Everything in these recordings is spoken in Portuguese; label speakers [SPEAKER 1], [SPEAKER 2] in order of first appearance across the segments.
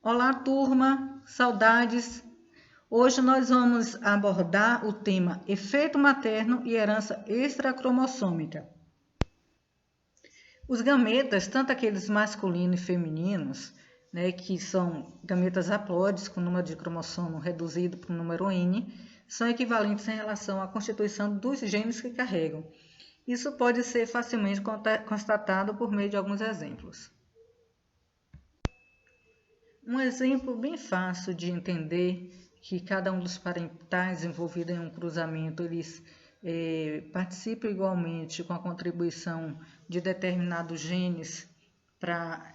[SPEAKER 1] Olá, turma, saudades! Hoje nós vamos abordar o tema efeito materno e herança extracromossômica. Os gametas, tanto aqueles masculinos e femininos, que são gametas haploides com número de cromossomo reduzido para o número N, são equivalentes em relação à constituição dos genes que carregam. Isso pode ser facilmente constatado por meio de alguns exemplos. Um exemplo bem fácil de entender que cada um dos parentais envolvido em um cruzamento, eles participam igualmente com a contribuição de determinados genes para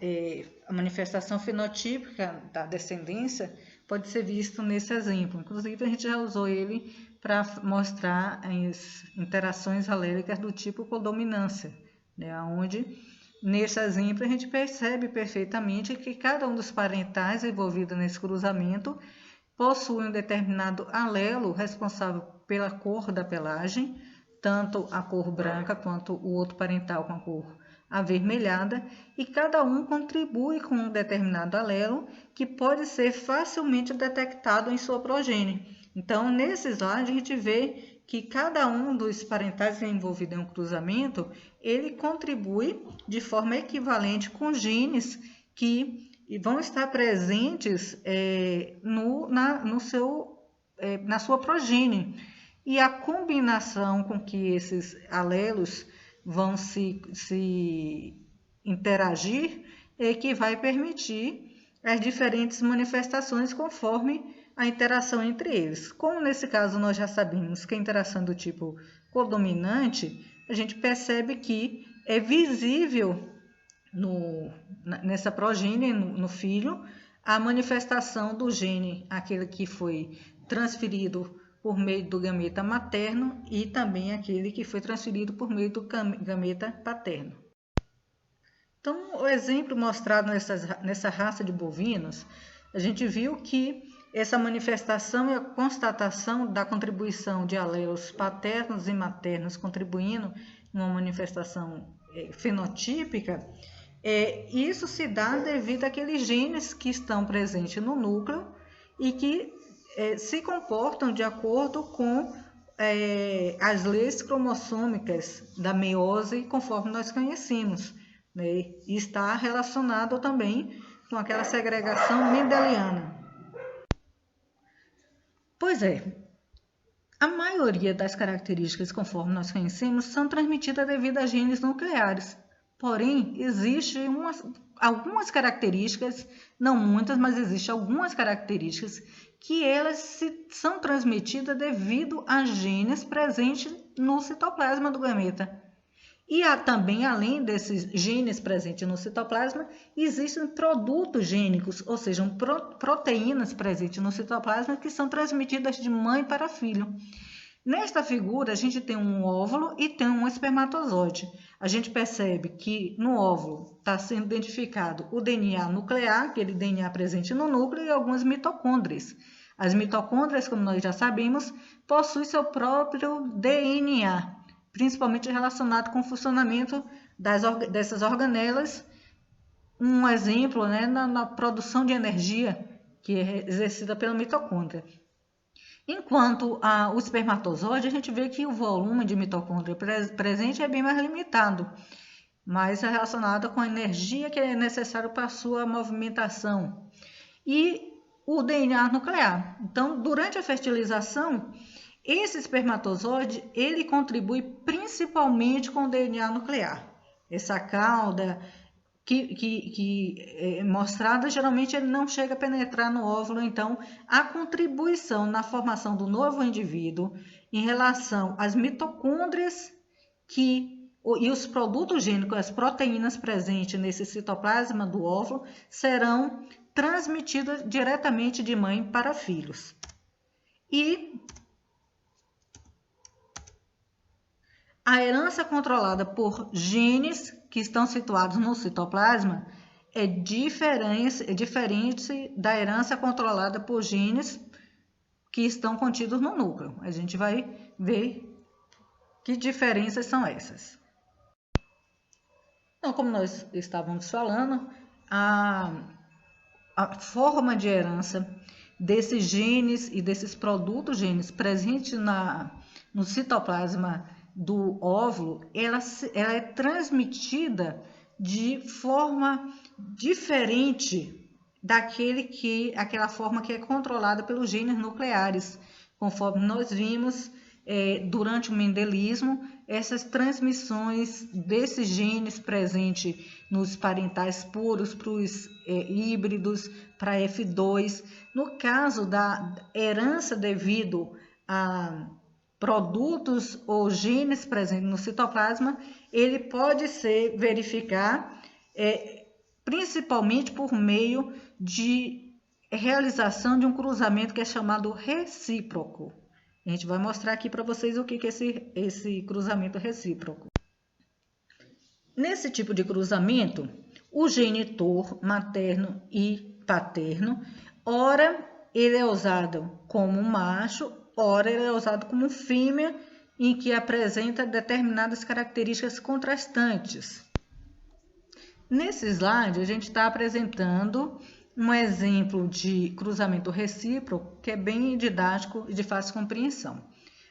[SPEAKER 1] a manifestação fenotípica da descendência, pode ser visto nesse exemplo. Inclusive, a gente já usou ele para mostrar as interações alélicas do tipo codominância, onde nesse exemplo, a gente percebe perfeitamente que cada um dos parentais envolvidos nesse cruzamento possui um determinado alelo responsável pela cor da pelagem, tanto a cor branca quanto o outro parental com a cor avermelhada, e cada um contribui com um determinado alelo que pode ser facilmente detectado em sua progênie. Então, nesse slide, a gente vê que cada um dos parentais envolvido em um cruzamento, ele contribui de forma equivalente com genes que vão estar presentes na sua progênie. E a combinação com que esses alelos vão se interagir é que vai permitir as diferentes manifestações conforme a interação entre eles. Como nesse caso nós já sabemos que a interação do tipo codominante, a gente percebe que é visível nessa progênie, no filho, a manifestação do gene, aquele que foi transferido por meio do gameta materno e também aquele que foi transferido por meio do gameta paterno. Então, o exemplo mostrado nessa raça de bovinos, a gente viu que essa manifestação e a constatação da contribuição de alelos paternos e maternos contribuindo em uma manifestação fenotípica, isso se dá devido àqueles genes que estão presentes no núcleo e que se comportam de acordo com as leis cromossômicas da meiose, conforme nós conhecemos, e está relacionado também com aquela segregação mendeliana. Pois é, a maioria das características, conforme nós conhecemos, são transmitidas devido a genes nucleares. Porém, existem algumas características, não muitas, mas existem algumas características que elas são transmitidas devido a genes presentes no citoplasma do gameta. E também, além desses genes presentes no citoplasma, existem produtos gênicos, ou seja, proteínas presentes no citoplasma que são transmitidas de mãe para filho. Nesta figura, a gente tem um óvulo e tem um espermatozoide. A gente percebe que no óvulo está sendo identificado o DNA nuclear, aquele DNA presente no núcleo, e algumas mitocôndrias. As mitocôndrias, como nós já sabemos, possuem seu próprio DNA, principalmente relacionado com o funcionamento dessas organelas. Um exemplo, na produção de energia, que é exercida pela mitocôndria. Enquanto o espermatozoide, a gente vê que o volume de mitocôndria presente é bem mais limitado, mas é relacionado com a energia que é necessária para a sua movimentação. E o DNA nuclear. Então, durante a fertilização, esse espermatozoide, ele contribui principalmente com o DNA nuclear. Essa cauda que é mostrada, geralmente ele não chega a penetrar no óvulo, então a contribuição na formação do novo indivíduo em relação às mitocôndrias e os produtos gênicos, as proteínas presentes nesse citoplasma do óvulo, serão transmitidas diretamente de mãe para filhos. E a herança controlada por genes que estão situados no citoplasma é diferente da herança controlada por genes que estão contidos no núcleo. A gente vai ver que diferenças são essas. Então, como nós estávamos falando, a a forma de herança desses genes e desses produtos genes presentes no citoplasma do óvulo, ela é transmitida de forma diferente aquela forma que é controlada pelos genes nucleares, conforme nós vimos durante o mendelismo, essas transmissões desses genes presentes nos parentais puros para os híbridos, para F2. No caso da herança devido a produtos ou genes presentes no citoplasma, ele pode ser verificar principalmente por meio de realização de um cruzamento que é chamado recíproco. A gente vai mostrar aqui para vocês o que é esse cruzamento recíproco. Nesse tipo de cruzamento, o genitor materno e paterno, ora ele é usado como macho, ora ele é usado como fêmea, em que apresenta determinadas características contrastantes. Nesse slide, a gente está apresentando um exemplo de cruzamento recíproco que é bem didático e de fácil compreensão.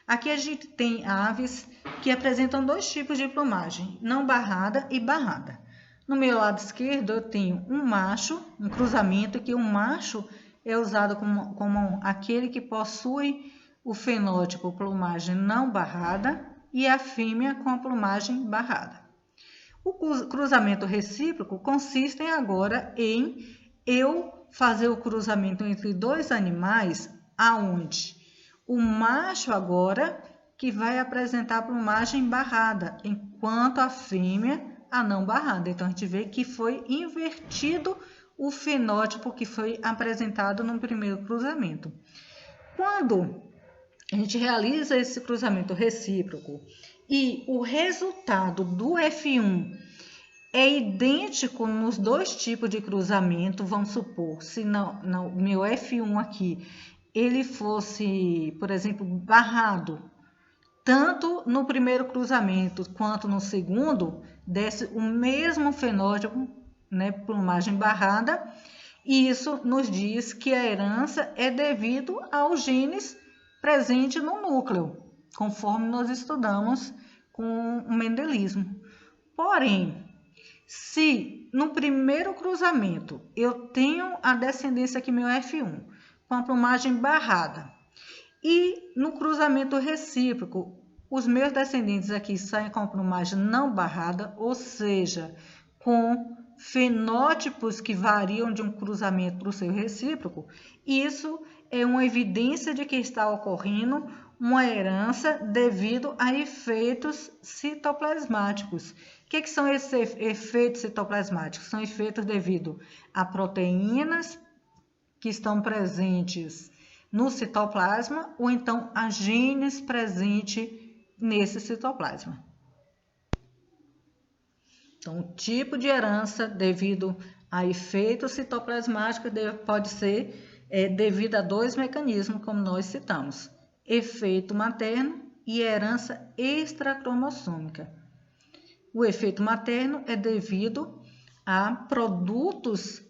[SPEAKER 1] Aqui a gente tem aves que apresentam dois tipos de plumagem, não barrada e barrada. No meu lado esquerdo eu tenho um macho, um cruzamento que o macho é usado como aquele que possui o fenótipo plumagem não barrada e a fêmea com a plumagem barrada. O cruzamento recíproco consiste agora em eu fazer o cruzamento entre dois animais, aonde o macho agora que vai apresentar a plumagem barrada, enquanto a fêmea a não barrada. Então a gente vê que foi invertido o fenótipo que foi apresentado no primeiro cruzamento. Quando a gente realiza esse cruzamento recíproco e o resultado do F1 é idêntico nos dois tipos de cruzamento, vamos supor, se no meu F1 aqui, ele fosse, por exemplo, barrado, tanto no primeiro cruzamento quanto no segundo, desse o mesmo fenótipo, né, plumagem barrada, e isso nos diz que a herança é devido aos genes presentes no núcleo, conforme nós estudamos com o mendelismo. Porém, se no primeiro cruzamento eu tenho a descendência aqui, meu F1, com a plumagem barrada, e no cruzamento recíproco, os meus descendentes aqui saem com a plumagem não barrada, ou seja, com fenótipos que variam de um cruzamento para o seu recíproco, isso é uma evidência de que está ocorrendo uma herança devido a efeitos citoplasmáticos. O que são esses efeitos citoplasmáticos? São efeitos devido a proteínas que estão presentes no citoplasma ou então a genes presentes nesse citoplasma. Então, o tipo de herança devido a efeitos citoplasmáticos pode ser devido a dois mecanismos, como nós citamos: efeito materno e herança extracromossômica. O efeito materno é devido a produtos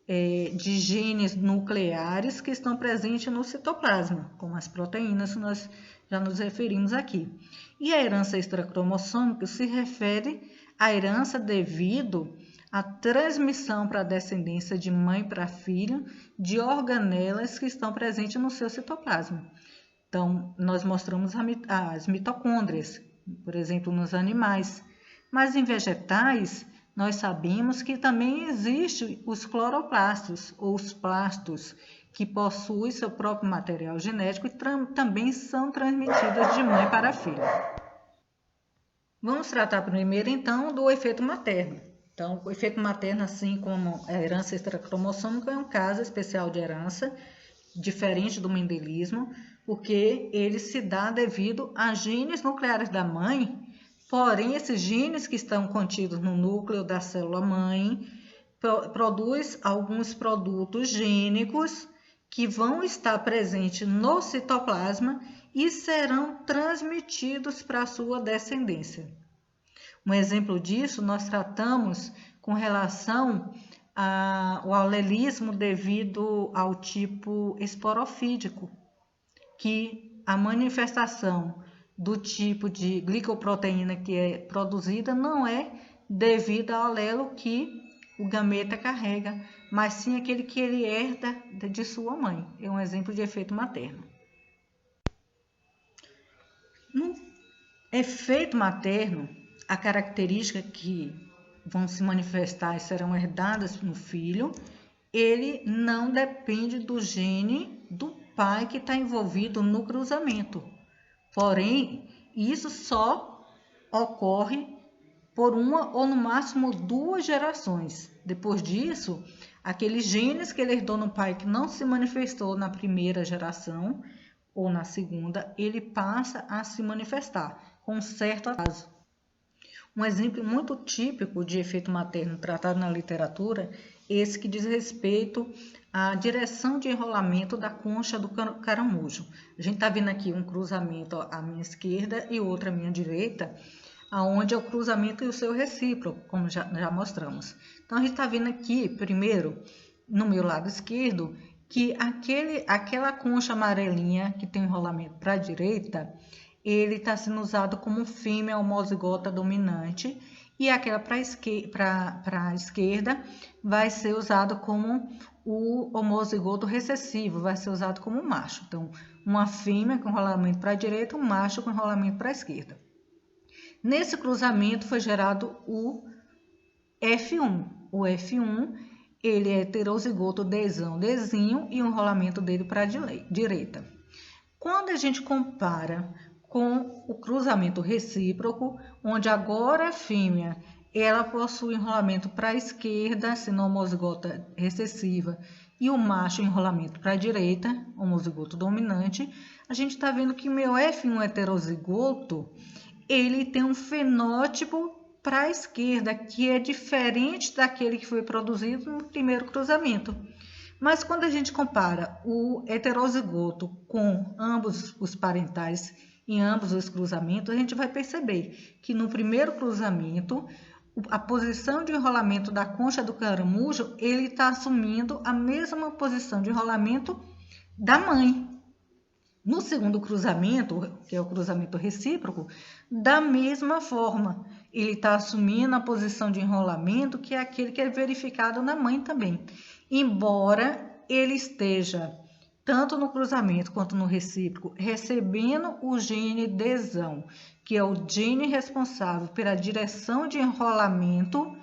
[SPEAKER 1] de genes nucleares que estão presentes no citoplasma, como as proteínas que nós já nos referimos aqui. E a herança extracromossômica se refere à herança devido à transmissão para a descendência de mãe para filho de organelas que estão presentes no seu citoplasma. Então, nós mostramos as mitocôndrias, por exemplo, nos animais, mas em vegetais nós sabemos que também existem os cloroplastos ou os plastos, que possuem seu próprio material genético e também são transmitidos de mãe para filho. Vamos tratar primeiro, então, do efeito materno. Então, o efeito materno, assim como a herança extracromossômica, é um caso especial de herança, diferente do mendelismo, porque ele se dá devido a genes nucleares da mãe. Porém, esses genes que estão contidos no núcleo da célula-mãe produz alguns produtos gênicos que vão estar presentes no citoplasma e serão transmitidos para a sua descendência. Um exemplo disso nós tratamos com relação o alelismo devido ao tipo esporofídico, que a manifestação do tipo de glicoproteína que é produzida não é devido ao alelo que o gameta carrega, mas sim aquele que ele herda de sua mãe. É um exemplo de efeito materno. No efeito materno, a característica que vão se manifestar e serão herdadas no filho, ele não depende do gene do pai que está envolvido no cruzamento. Porém, isso só ocorre por uma ou no máximo 2 gerações. Depois disso, aqueles genes que ele herdou no pai que não se manifestou na primeira geração ou na segunda, ele passa a se manifestar com certo atraso. Um exemplo muito típico de efeito materno tratado na literatura, esse que diz respeito à direção de enrolamento da concha do caramujo. A gente está vendo aqui um cruzamento à minha esquerda e outro à minha direita, aonde é o cruzamento e o seu recíproco, como já mostramos. Então, a gente está vendo aqui, primeiro, no meu lado esquerdo, que aquela concha amarelinha que tem enrolamento para a direita, ele está sendo usado como fêmea homozigota dominante, e aquela para a esquerda vai ser usado como o homozigoto recessivo, vai ser usado como macho. Então, uma fêmea com enrolamento para a direita, um macho com enrolamento para a esquerda. Nesse cruzamento foi gerado o F1. O F1, ele é heterozigoto Dzinho e o enrolamento dele para a direita. Quando a gente compara com o cruzamento recíproco, onde agora a fêmea ela possui enrolamento para a esquerda, sendo homozigota recessiva, e o macho enrolamento para a direita, homozigoto dominante, a gente está vendo que meu F1 heterozigoto, ele tem um fenótipo para a esquerda, que é diferente daquele que foi produzido no primeiro cruzamento. Mas quando a gente compara o heterozigoto com ambos os parentais em ambos os cruzamentos, a gente vai perceber que no primeiro cruzamento, a posição de enrolamento da concha do caramujo, ele está assumindo a mesma posição de enrolamento da mãe. No segundo cruzamento, que é o cruzamento recíproco, da mesma forma, ele está assumindo a posição de enrolamento, que é aquele que é verificado na mãe também. Embora ele esteja, tanto no cruzamento quanto no recíproco, recebendo o gene Dzão, que é o gene responsável pela direção de enrolamento,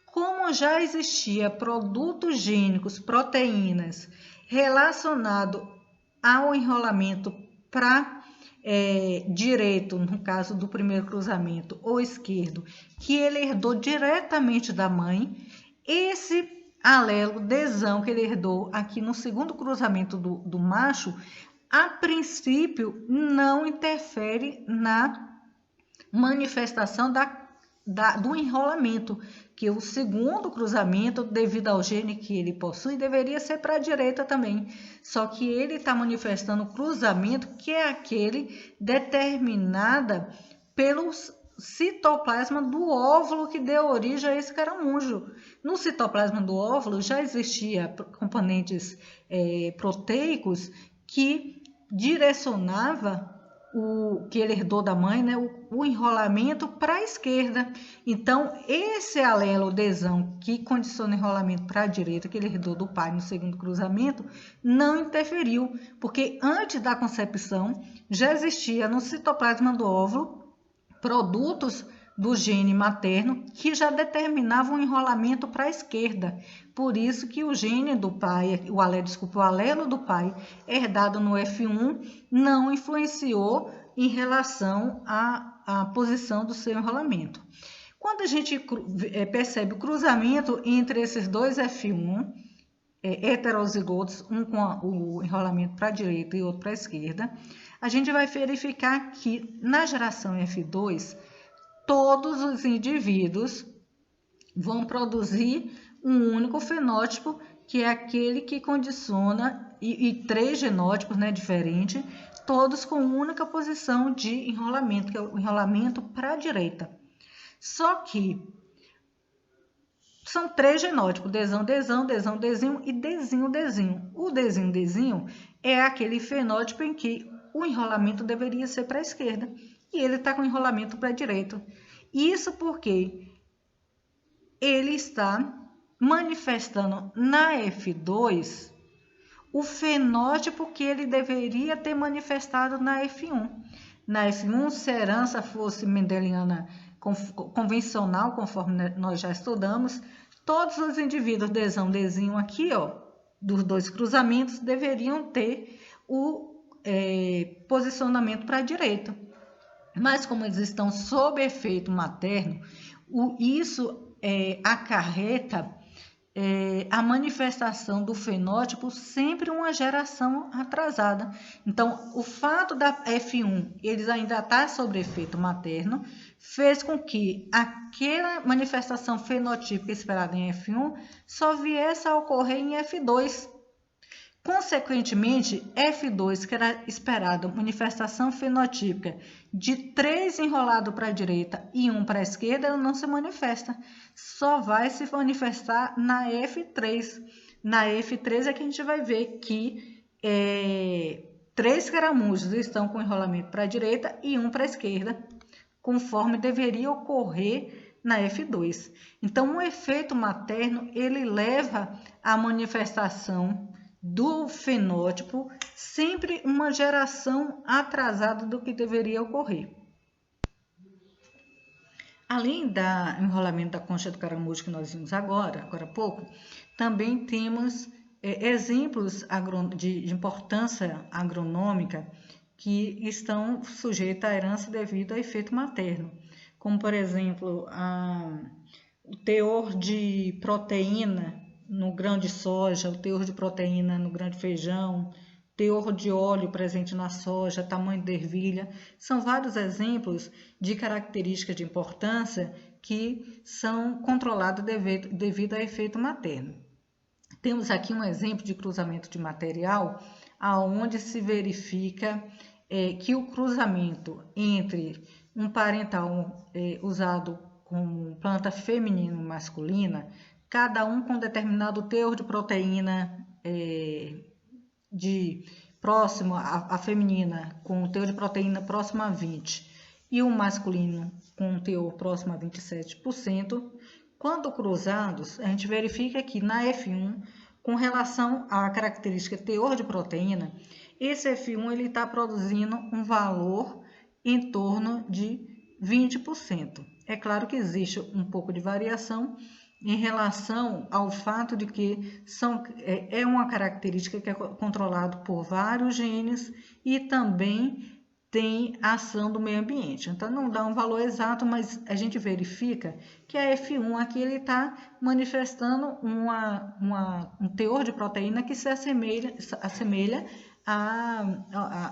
[SPEAKER 1] como já existia produtos gênicos, proteínas, relacionado ao enrolamento para direito, no caso do primeiro cruzamento, ou esquerdo, que ele herdou diretamente da mãe, esse alelo Dzão que ele herdou aqui no segundo cruzamento do macho, a princípio não interfere na manifestação do enrolamento, que o segundo cruzamento, devido ao gene que ele possui, deveria ser para a direita também. Só que ele está manifestando o cruzamento, que é aquele determinada pelo citoplasma do óvulo que deu origem a esse caramujo. No citoplasma do óvulo já existia componentes proteicos que direcionava o que ele herdou da mãe, né, o enrolamento para a esquerda. Então, esse alelo Dzão que condiciona o enrolamento para a direita, que ele herdou do pai no segundo cruzamento, não interferiu, porque antes da concepção já existia no citoplasma do óvulo produtos do gene materno que já determinavam o enrolamento para a esquerda. Por isso que o gene do pai, o alelo do pai, herdado no F1, não influenciou em relação à posição do seu enrolamento. Quando a gente percebe o cruzamento entre esses dois F1, heterozigotos, um com o enrolamento para a direita e outro para a esquerda, a gente vai verificar que na geração F2, todos os indivíduos vão produzir um único fenótipo, que é aquele que condiciona, e 3 genótipos, né, diferentes, todos com única posição de enrolamento, que é o enrolamento para a direita. Só que são 3 genótipos, Dzão, Dzão, Dzão, Dzinho e Dzinho, Dzinho. O Dzinho, Dzinho é aquele fenótipo em que o enrolamento deveria ser para a esquerda e ele está com enrolamento para a direita. Isso porque ele está manifestando na F2 o fenótipo que ele deveria ter manifestado na F1. Na F1, se a herança fosse mendeliana convencional, conforme nós já estudamos, todos os indivíduos Dzão, Dzinho aqui, ó, dos dois cruzamentos, deveriam ter o posicionamento para a direita. Mas como eles estão sob efeito materno, isso acarreta a manifestação do fenótipo sempre uma geração atrasada. Então, o fato da F1 eles ainda estar sob efeito materno fez com que aquela manifestação fenotípica esperada em F1 só viesse a ocorrer em F2. Consequentemente, F2, que era esperado manifestação fenotípica de 3 enrolado para a direita e 1 para a esquerda, ela não se manifesta. Só vai se manifestar na F3. Na F3 é que a gente vai ver que 3 caramujos estão com enrolamento para a direita e 1 para a esquerda, conforme deveria ocorrer na F2. Então, o efeito materno, ele leva à manifestação do fenótipo sempre uma geração atrasada do que deveria ocorrer. Além do enrolamento da concha do caramujo que nós vimos agora há pouco, também temos exemplos de importância agronômica que estão sujeitos à herança devido ao efeito materno, como, por exemplo, o teor de proteína no grão de soja, o teor de proteína no grão de feijão, teor de óleo presente na soja, tamanho de ervilha, são vários exemplos de características de importância que são controladas devido ao efeito materno. Temos aqui um exemplo de cruzamento de material, onde se verifica que o cruzamento entre um parental usado com planta feminina e masculina, cada um com determinado teor de proteína próximo à feminina, com o teor de proteína próximo a 20%, e o masculino com um teor próximo a 27%. Quando cruzados, a gente verifica que na F1, com relação à característica teor de proteína, esse F1 ele está produzindo um valor em torno de 20%. É claro que existe um pouco de variação em relação ao fato de que é uma característica que é controlada por vários genes e também tem ação do meio ambiente. Então, não dá um valor exato, mas a gente verifica que a F1 aqui ele está manifestando um teor de proteína que se assemelha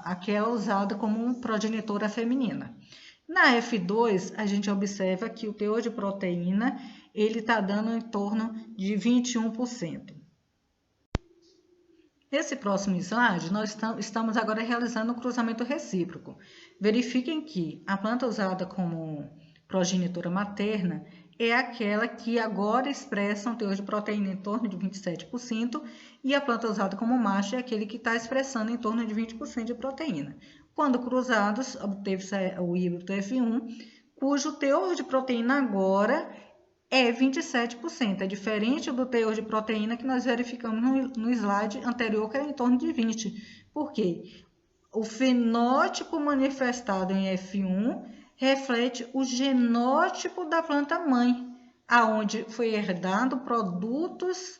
[SPEAKER 1] àquela usada como progenitora feminina. Na F2, a gente observa que o teor de proteína ele está dando em torno de 21%. Nesse próximo slide, nós estamos agora realizando o cruzamento recíproco. Verifiquem que a planta usada como progenitora materna é aquela que agora expressa um teor de proteína em torno de 27% e a planta usada como macho é aquele que está expressando em torno de 20% de proteína. Quando cruzados, obteve-se o híbrido F1, cujo teor de proteína agora é 27%. É diferente do teor de proteína que nós verificamos no slide anterior, que era em torno de 20%. Por quê? O fenótipo manifestado em F1 reflete o genótipo da planta-mãe, aonde foi herdado produtos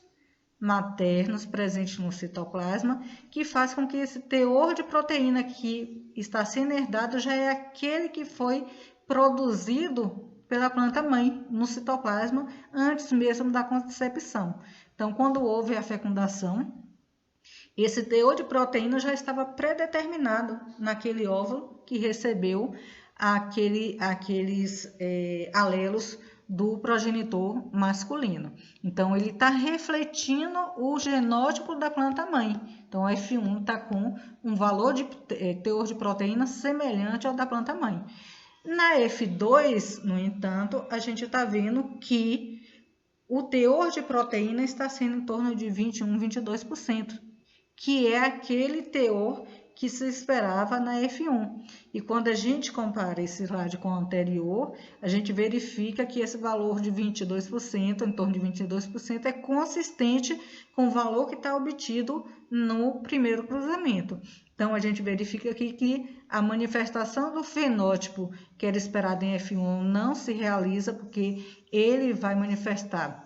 [SPEAKER 1] maternos presentes no citoplasma, que faz com que esse teor de proteína que está sendo herdado já é aquele que foi produzido pela planta-mãe no citoplasma antes mesmo da concepção. Então, quando houve a fecundação, esse teor de proteína já estava predeterminado naquele óvulo que recebeu aqueles alelos do progenitor masculino. Então, ele está refletindo o genótipo da planta-mãe. Então, a F1 está com um valor de teor de proteína semelhante ao da planta-mãe. Na F2, no entanto, a gente está vendo que o teor de proteína está sendo em torno de 21, 22%, que é aquele teor que se esperava na F1. E quando a gente compara esse slide com o anterior, a gente verifica que esse valor de 22%, em torno de 22%, é consistente com o valor que está obtido no primeiro cruzamento. Então, a gente verifica aqui que a manifestação do fenótipo que era esperado em F1 não se realiza, porque ele vai manifestar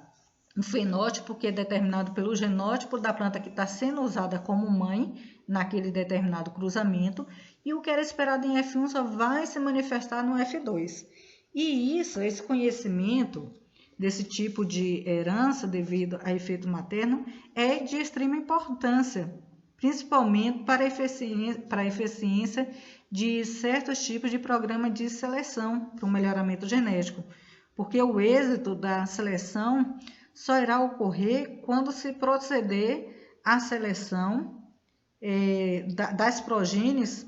[SPEAKER 1] um fenótipo que é determinado pelo genótipo da planta que está sendo usada como mãe naquele determinado cruzamento, e o que era esperado em F1 só vai se manifestar no F2. E esse conhecimento desse tipo de herança devido a efeito materno é de extrema importância, principalmente para a eficiência de certos tipos de programa de seleção para o melhoramento genético, porque o êxito da seleção só irá ocorrer quando se proceder à seleção das progênies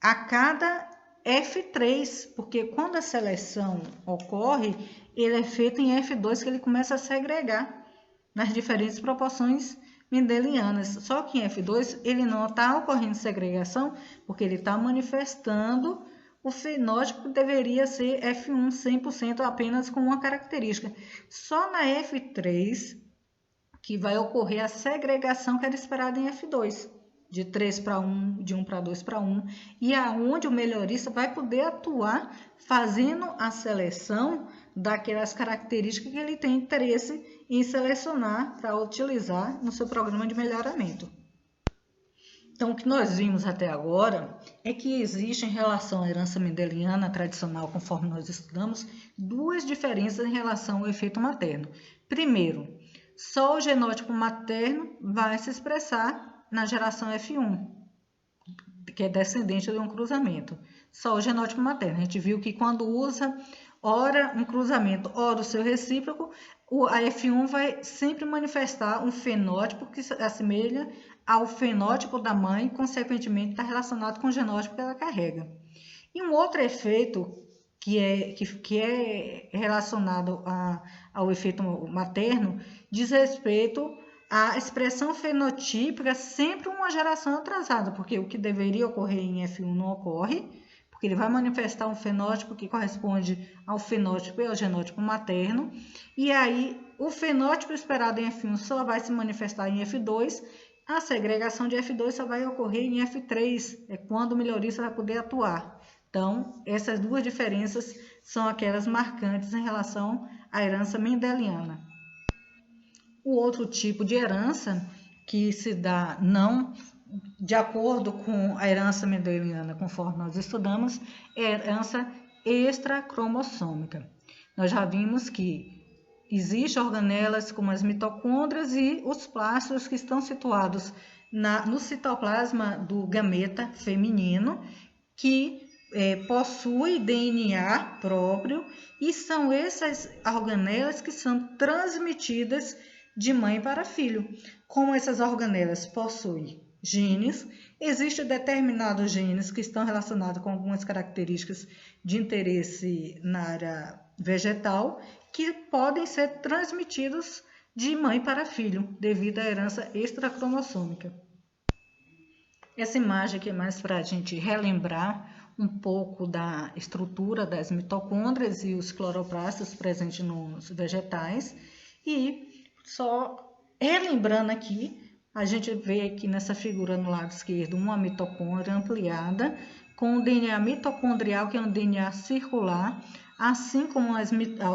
[SPEAKER 1] a cada F3, porque quando a seleção ocorre, ele é feito em F2, que ele começa a segregar nas diferentes proporções mendelianas. Só que em F2 ele não está ocorrendo segregação, porque ele está manifestando o fenótipo que deveria ser F1 100% apenas com uma característica. Só na F3 que vai ocorrer a segregação que era esperada em F2, de 3 para 1, de 1 para 2 para 1, e aonde o melhorista vai poder atuar fazendo a seleção daquelas características que ele tem interesse em selecionar para utilizar no seu programa de melhoramento. Então, o que nós vimos até agora é que existe, em relação à herança mendeliana tradicional, conforme nós estudamos, duas diferenças em relação ao efeito materno. Primeiro, só o genótipo materno vai se expressar na geração F1, que é descendente de um cruzamento. Só o genótipo materno. A gente viu que quando usa ora um cruzamento, ora o seu recíproco, a F1 vai sempre manifestar um fenótipo que se assemelha ao fenótipo da mãe, consequentemente está relacionado com o genótipo que ela carrega. E um outro efeito que é relacionado ao efeito materno diz respeito à expressão fenotípica sempre uma geração atrasada, porque o que deveria ocorrer em F1 não ocorre, porque ele vai manifestar um fenótipo que corresponde ao fenótipo e ao genótipo materno, e aí o fenótipo esperado em F1 só vai se manifestar em F2, a segregação de F2 só vai ocorrer em F3, é quando o melhorista vai poder atuar. Então, essas duas diferenças são aquelas marcantes em relação à herança mendeliana. O outro tipo de herança que se dá não de acordo com a herança mendeliana, conforme nós estudamos, é a herança extracromossômica. Nós já vimos que existem organelas como as mitocôndrias e os plastos que estão situados no citoplasma do gameta feminino, que possui DNA próprio, e são essas organelas que são transmitidas de mãe para filho. Como essas organelas possuem genes, existem determinados genes que estão relacionados com algumas características de interesse na área vegetal, que podem ser transmitidos de mãe para filho, devido à herança extracromossômica. Essa imagem aqui é mais para a gente relembrar um pouco da estrutura das mitocôndrias e os cloroplastos presentes nos vegetais. E só relembrando aqui, a gente vê aqui nessa figura no lado esquerdo uma mitocôndria ampliada com o DNA mitocondrial, que é um DNA circular, assim como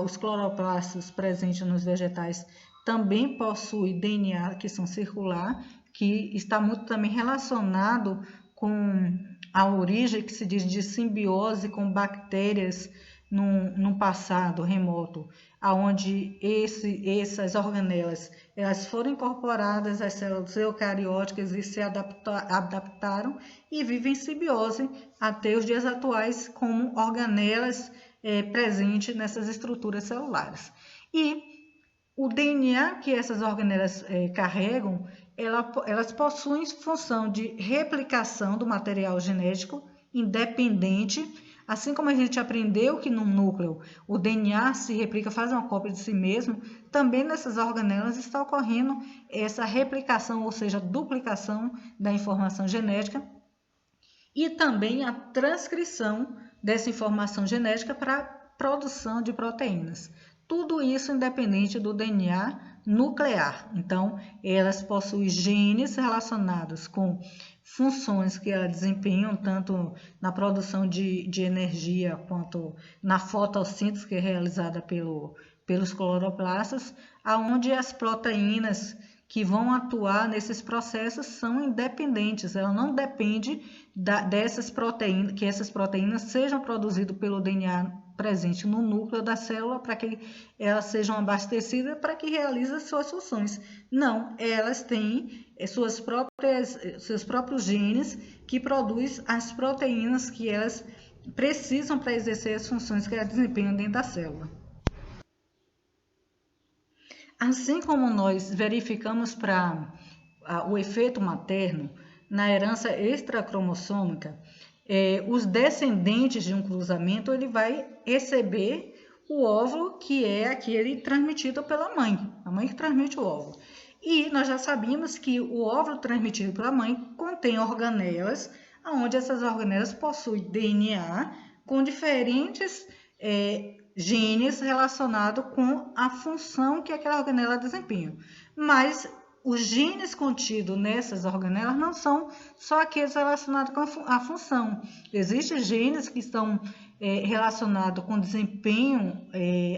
[SPEAKER 1] os cloroplastos presentes nos vegetais também possuem DNA que são circular, que está muito também relacionado com a origem que se diz de simbiose com bactérias num passado remoto, onde essas organelas elas foram incorporadas às células eucarióticas e se adaptaram e vivem em simbiose até os dias atuais como organelas presentes nessas estruturas celulares. E o DNA que essas organelas carregam, elas possuem função de replicação do material genético independente Assim como a gente aprendeu que no núcleo o DNA se replica, faz uma cópia de si mesmo, também nessas organelas está ocorrendo essa replicação, ou seja, duplicação da informação genética e também a transcrição dessa informação genética para a produção de proteínas. Tudo isso independente do DNA nuclear. Então, elas possuem genes relacionados com funções que elas desempenham, tanto na produção de energia quanto na fotossíntese, que é realizada pelos cloroplastos, onde as proteínas que vão atuar nesses processos são independentes, ela não depende dessas proteínas, que essas proteínas sejam produzidas pelo DNA presente no núcleo da célula para que elas sejam abastecidas para que realizem suas funções. Não, elas têm seus próprios genes que produzem as proteínas que elas precisam para exercer as funções que elas desempenham dentro da célula. Assim como nós verificamos para o efeito materno na herança extracromossômica, os descendentes de um cruzamento ele vai receber o óvulo que é aquele transmitido pela mãe, a mãe que transmite o óvulo. E nós já sabíamos que o óvulo transmitido pela mãe contém organelas, onde essas organelas possuem DNA com diferentes genes relacionados com a função que aquela organela desempenha. Mas os genes contidos nessas organelas não são só aqueles relacionados com a função. Existem genes que estão relacionados com o desempenho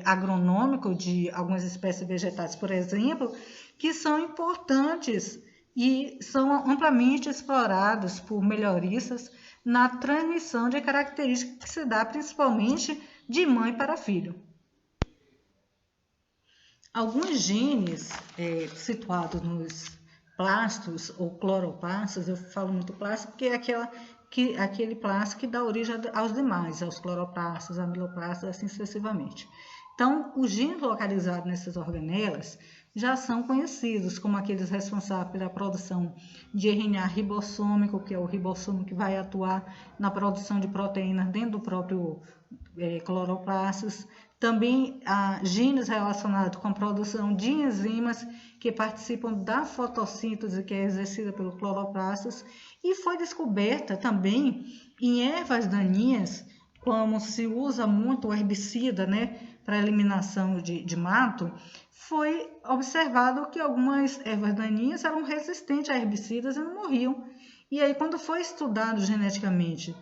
[SPEAKER 1] agronômico de algumas espécies vegetais, por exemplo, que são importantes e são amplamente explorados por melhoristas na transmissão de características que se dá principalmente de mãe para filho. Alguns genes situados nos plastos ou cloroplastos, eu falo muito plasto porque é aquele plasto que dá origem aos demais, aos cloroplastos, amiloplastos, assim sucessivamente. Então, os genes localizados nessas organelas já são conhecidos como aqueles responsáveis pela produção de RNA ribossômico, que é o ribossomo que vai atuar na produção de proteínas dentro do próprio cloroplastos. Também há genes relacionados com a produção de enzimas que participam da fotossíntese que é exercida pelos cloroplastos. E foi descoberta também em ervas daninhas, como se usa muito o herbicida, para eliminação de mato, foi observado que algumas ervas daninhas eram resistentes a herbicidas e não morriam. E aí, quando foi estudado geneticamente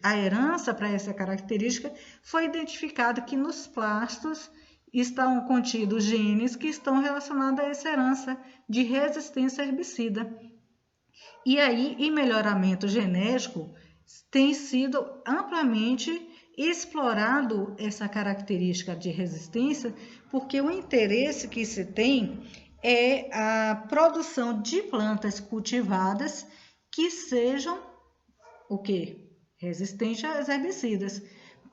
[SPEAKER 1] a herança para essa característica, foi identificado que nos plastos estão contidos genes que estão relacionados a essa herança de resistência a herbicida. E aí, em melhoramento genético, tem sido amplamente explorado essa característica de resistência, porque o interesse que se tem é a produção de plantas cultivadas que sejam o quê? Resistentes às herbicidas.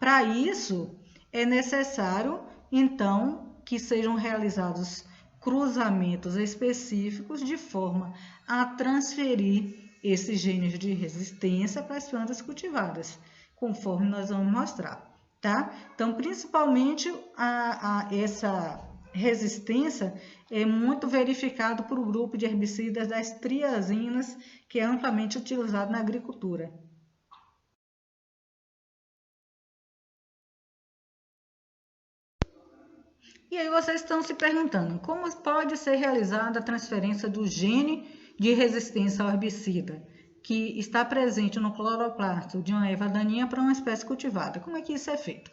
[SPEAKER 1] Para isso, é necessário, então, que sejam realizados cruzamentos específicos de forma a transferir esses genes de resistência para as plantas cultivadas, conforme nós vamos mostrar, tá? Então, principalmente essa resistência é muito verificado por o grupo de herbicidas das triazinas, que é amplamente utilizado na agricultura. E aí vocês estão se perguntando, como pode ser realizada a transferência do gene de resistência ao herbicida, que está presente no cloroplasto de uma erva daninha para uma espécie cultivada? Como é que isso é feito?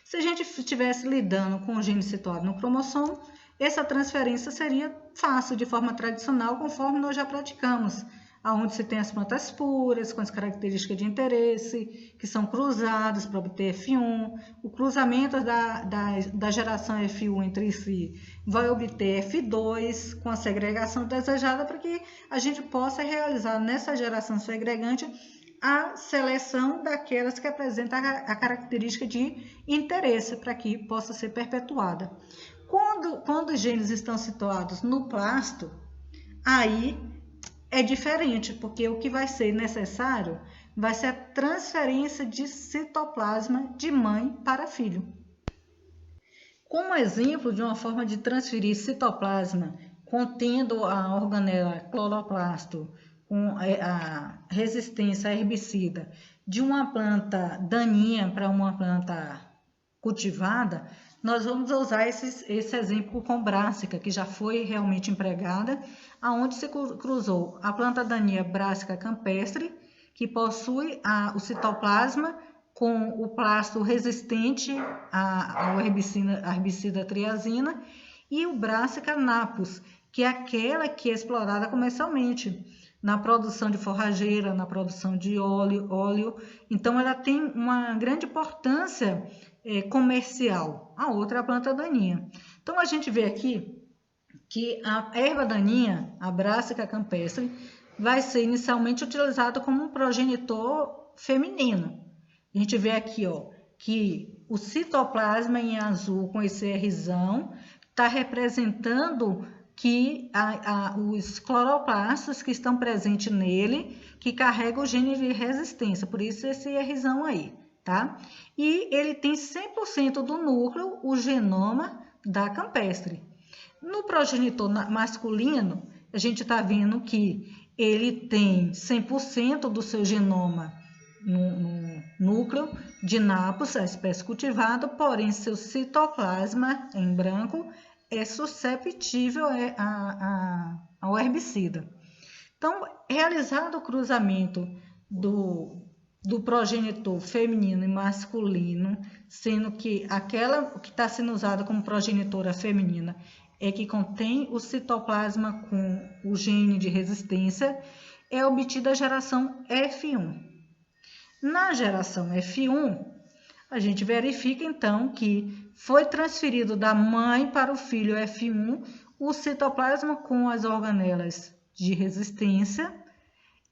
[SPEAKER 1] Se a gente estivesse lidando com o gene situado no cromossomo, essa transferência seria fácil, de forma tradicional, conforme nós já praticamos, onde se tem as plantas puras, com as características de interesse, que são cruzadas para obter F1. O cruzamento da geração F1 entre si vai obter F2, com a segregação desejada, para que a gente possa realizar nessa geração segregante a seleção daquelas que apresentam a característica de interesse, para que possa ser perpetuada. Quando os genes estão situados no plasto, aí é diferente, porque o que vai ser necessário vai ser a transferência de citoplasma de mãe para filho. Como exemplo de uma forma de transferir citoplasma contendo a organela cloroplasto com a resistência a herbicida de uma planta daninha para uma planta cultivada, nós vamos usar esse exemplo com Brassica, que já foi realmente empregada, aonde se cruzou a planta daninha Brassica campestre, que possui o citoplasma com o plasto resistente ao herbicida triazina, e o Brassica napus, que é aquela que é explorada comercialmente na produção de forrageira, na produção de óleo. Então, ela tem uma grande importância comercial. A outra é a planta daninha. Então, a gente vê aqui que a erva daninha, a Brassica campestre, vai ser inicialmente utilizada como um progenitor feminino. A gente vê aqui, ó, que o citoplasma em azul com esse Rzão está representando que os cloroplastos que estão presentes nele, que carregam o gene de resistência, por isso esse Rzão aí, tá? E ele tem 100% do núcleo, o genoma da campestre. No progenitor masculino, a gente está vendo que ele tem 100% do seu genoma no núcleo de napus, a espécie cultivada, porém seu citoplasma em branco é susceptível ao herbicida. Então, realizado o cruzamento do progenitor feminino e masculino, sendo que aquela que está sendo usada como progenitora feminina é que contém o citoplasma com o gene de resistência, é obtida a geração F1. Na geração F1, a gente verifica então que foi transferido da mãe para o filho F1 o citoplasma com as organelas de resistência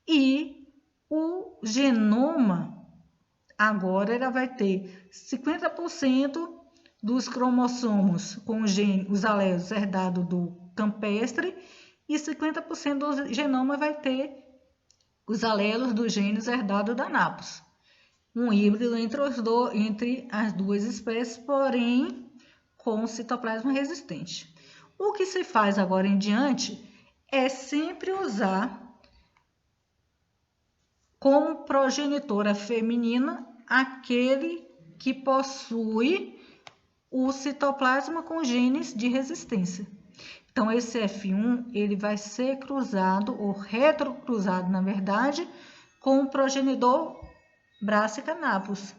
[SPEAKER 1] e o genoma agora ela vai ter 50% dos cromossomos com os alelos herdados do campestre e 50% do genoma vai ter os alelos dos genes herdados da napus. Um híbrido entre as duas espécies, porém com citoplasma resistente. O que se faz agora em diante é sempre usar como progenitora feminina aquele que possui o citoplasma com genes de resistência. Então, esse F1 ele vai ser cruzado, ou retrocruzado, na verdade, com o progenitor Brassica napus,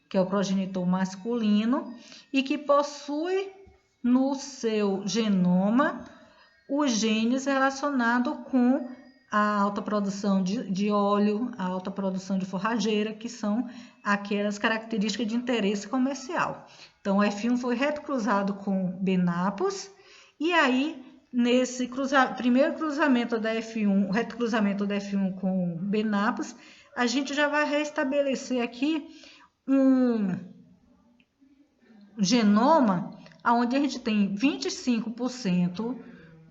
[SPEAKER 1] que é o progenitor masculino e que possui no seu genoma os genes relacionados com a alta produção de óleo, a alta produção de forrageira, que são aquelas características de interesse comercial. Então, o F1 foi retrocruzado com B napus, e aí, nesse primeiro cruzamento da F1, o retrocruzamento da F1 com B napus, a gente já vai restabelecer aqui um genoma onde a gente tem 25%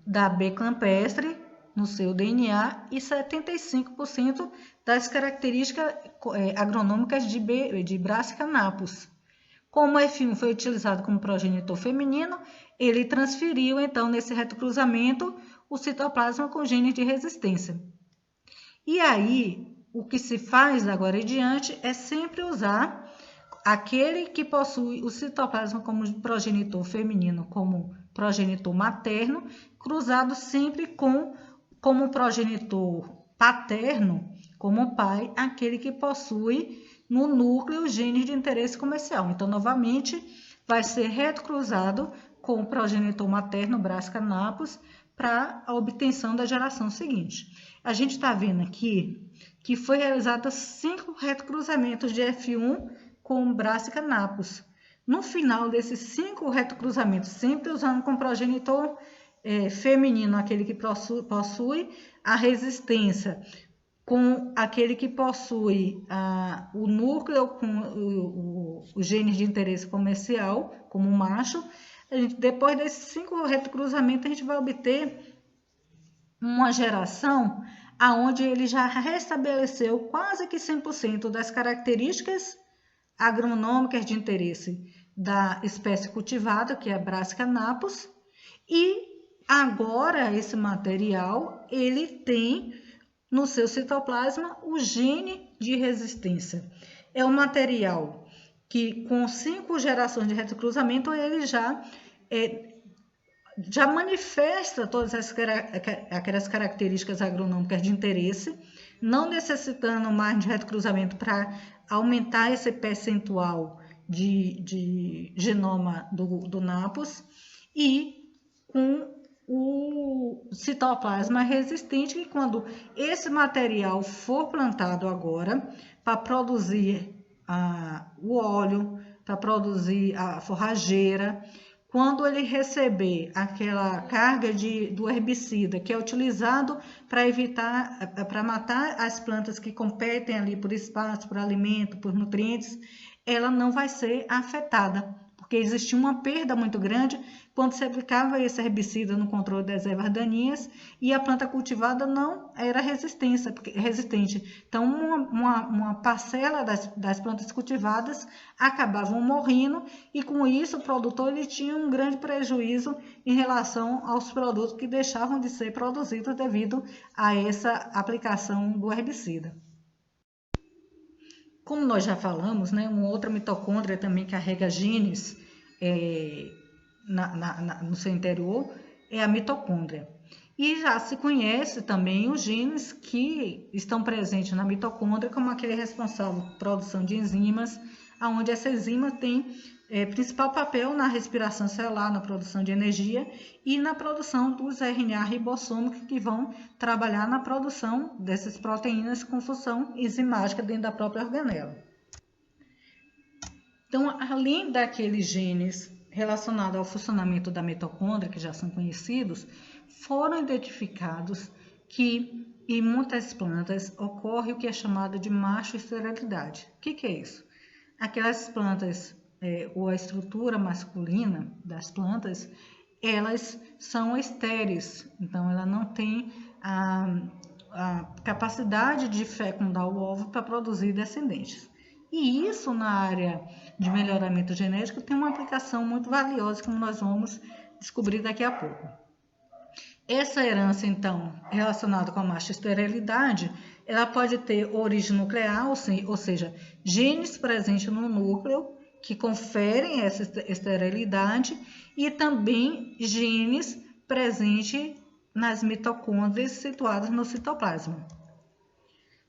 [SPEAKER 1] da B campestre no seu DNA e 75% das características agronômicas de Brassica napus. Como o F1 foi utilizado como progenitor feminino, ele transferiu, então, nesse retrocruzamento, o citoplasma com genes de resistência. E aí, o que se faz agora em diante é sempre usar aquele que possui o citoplasma como progenitor feminino, como progenitor materno, cruzado sempre como progenitor paterno, como pai, aquele que possui no núcleo genes de interesse comercial. Então, novamente, vai ser retrocruzado com o progenitor materno, Brassica napus, para a obtenção da geração seguinte. A gente está vendo aqui que foi realizado 5 retrocruzamentos de F1 com Brassica napus. No final desses 5 retrocruzamentos, sempre usando como progenitor feminino aquele que possui a resistência, com aquele que possui o núcleo com os genes de interesse comercial, como macho. Depois desses 5 retrocruzamentos, a gente vai obter uma geração aonde ele já restabeleceu quase que 100% das características agronômicas de interesse da espécie cultivada, que é a Brassica napus, e agora esse material ele tem no seu citoplasma o gene de resistência. É um material que com 5 gerações de retrocruzamento ele já manifesta todas aquelas características agronômicas de interesse, não necessitando mais de retrocruzamento para aumentar esse percentual de genoma do napus, e com o citoplasma resistente, que quando esse material for plantado agora para produzir o óleo, para produzir a forrageira, quando ele receber aquela carga do herbicida que é utilizado para matar as plantas que competem ali por espaço, por alimento, por nutrientes, ela não vai ser afetada, porque existia uma perda muito grande quando se aplicava esse herbicida no controle das ervas daninhas e a planta cultivada não era resistente. Então, uma parcela das plantas cultivadas acabavam morrendo, e com isso o produtor ele tinha um grande prejuízo em relação aos produtos que deixavam de ser produzidos devido a essa aplicação do herbicida. Como nós já falamos, né, uma outra mitocôndria também carrega genes no seu interior é a mitocôndria. E já se conhece também os genes que estão presentes na mitocôndria, como aquele responsável por produção de enzimas, onde essa enzima tem principal papel na respiração celular, na produção de energia e na produção dos RNA ribossômicos, que vão trabalhar na produção dessas proteínas com função enzimática dentro da própria organela. Então, além daqueles genes relacionados ao funcionamento da mitocôndria, que já são conhecidos, foram identificados que em muitas plantas ocorre o que é chamado de macho-esterilidade. O que é isso? Aquelas plantas, ou a estrutura masculina das plantas, elas são estéreis, então ela não tem a capacidade de fecundar o óvulo para produzir descendentes. E isso na área de melhoramento genético tem uma aplicação muito valiosa, como nós vamos descobrir daqui a pouco. Essa herança, então, relacionada com a macho-esterilidade, ela pode ter origem nuclear, ou seja, genes presentes no núcleo que conferem essa esterilidade, e também genes presentes nas mitocôndrias situadas no citoplasma.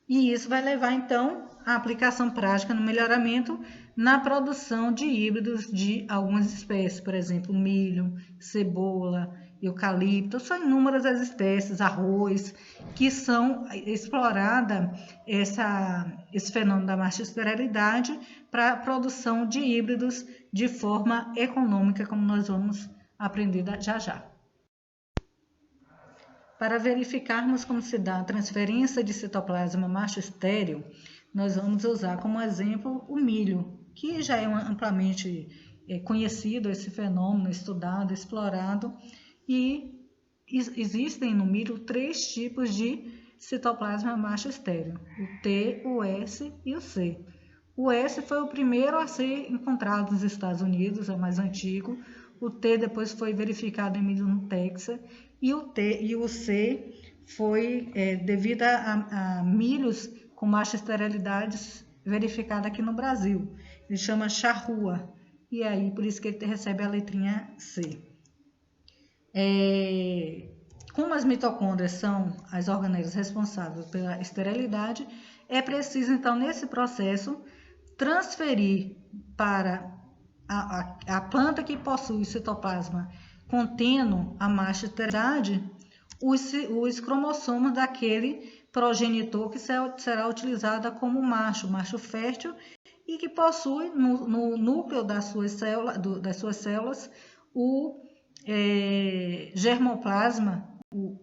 [SPEAKER 1] E isso vai levar, então, à aplicação prática no melhoramento na produção de híbridos de algumas espécies, por exemplo, milho, cebola, eucalipto, são inúmeras as espécies, arroz, que são explorada esse fenômeno da macho-esterilidade para a produção de híbridos de forma econômica, como nós vamos aprender já já. Para verificarmos como se dá a transferência de citoplasma macho estéril, nós vamos usar como exemplo o milho, que já é amplamente conhecido esse fenômeno, estudado, explorado, e existem no milho 3 tipos de citoplasma macho estéril, o T, o S e o C. O S foi o primeiro a ser encontrado nos Estados Unidos, é o mais antigo. O T depois foi verificado em milho no Texas, e o C foi devido a milhos com macho-esterilidades verificada aqui no Brasil. Ele chama charrua, e aí por isso que ele recebe a letrinha C. Como as mitocôndrias são as organelas responsáveis pela esterilidade, é preciso então nesse processo transferir para a planta que possui o citoplasma contendo a macho-esterilidade os cromossomos daquele progenitor que será utilizada como macho fértil, e que possui no núcleo das suas células o germoplasma,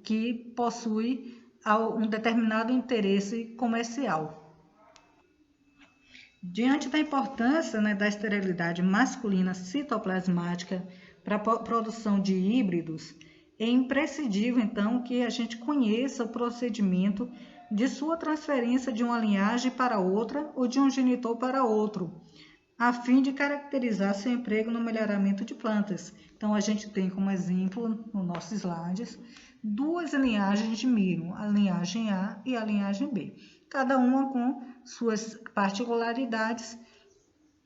[SPEAKER 1] que possui um determinado interesse comercial. Diante da importância da esterilidade masculina citoplasmática para a produção de híbridos, é imprescindível, então, que a gente conheça o procedimento de sua transferência de uma linhagem para outra ou de um genitor para outro, a fim de caracterizar seu emprego no melhoramento de plantas. Então, a gente tem como exemplo, no nossos slides, duas linhagens de milho, a linhagem A e a linhagem B, cada uma com suas particularidades,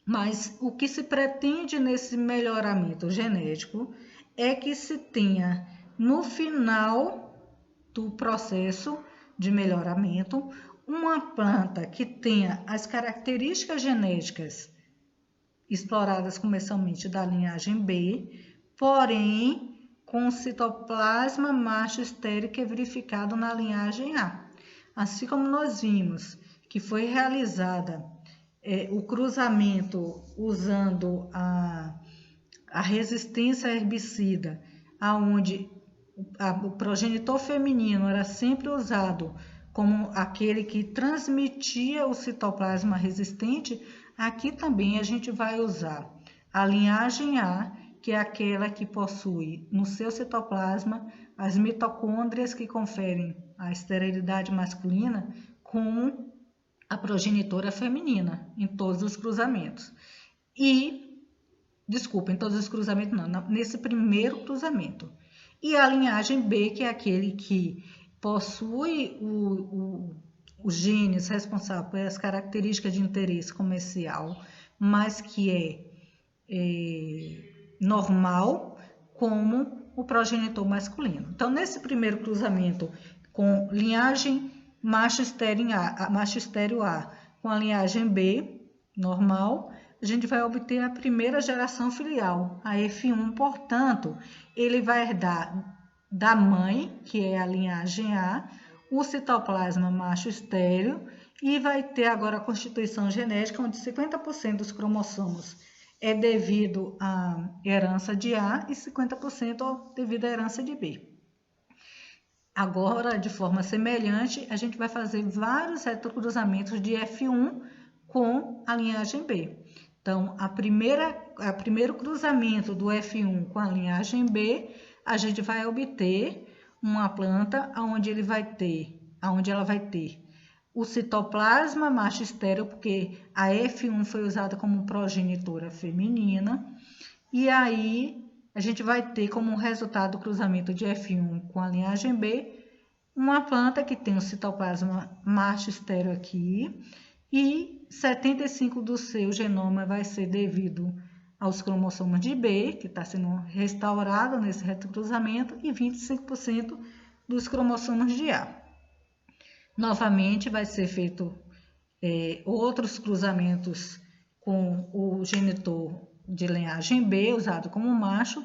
[SPEAKER 1] mas o que se pretende nesse melhoramento genético é que se tenha, no final do processo de melhoramento, uma planta que tenha as características genéticas exploradas comercialmente da linhagem B, porém com o citoplasma macho estéril que é verificado na linhagem A. Assim como nós vimos que foi realizada o cruzamento usando a resistência a herbicida, aonde o progenitor feminino era sempre usado como aquele que transmitia o citoplasma resistente, aqui também a gente vai usar a linhagem A, que é aquela que possui no seu citoplasma as mitocôndrias que conferem a esterilidade masculina com a progenitora feminina em todos os cruzamentos. Em todos os cruzamentos não, nesse primeiro cruzamento. E a linhagem B, que é aquele que possui os genes responsáveis pelas características de interesse comercial, mas que é normal, como o progenitor masculino. Então, nesse primeiro cruzamento com linhagem macho estéreo A com a linhagem B, normal, a gente vai obter a primeira geração filial, a F1, portanto, ele vai herdar da mãe, que é a linhagem A, o citoplasma macho estéreo e vai ter agora a constituição genética, onde 50% dos cromossomos é devido à herança de A e 50% devido à herança de B. Agora, de forma semelhante, a gente vai fazer vários retrocruzamentos de F1 com a linhagem B. Então, o primeiro cruzamento do F1 com a linhagem B, a gente vai obter uma planta onde ela vai ter o citoplasma macho estéreo, porque a F1 foi usada como progenitora feminina, e aí a gente vai ter como resultado do cruzamento de F1 com a linhagem B, uma planta que tem o citoplasma macho estéreo aqui, e 75% do seu genoma vai ser devido aos cromossomos de B, que está sendo restaurado nesse retrocruzamento, e 25% dos cromossomos de A. Novamente, vai ser feito outros cruzamentos com o genitor de linhagem B, usado como macho,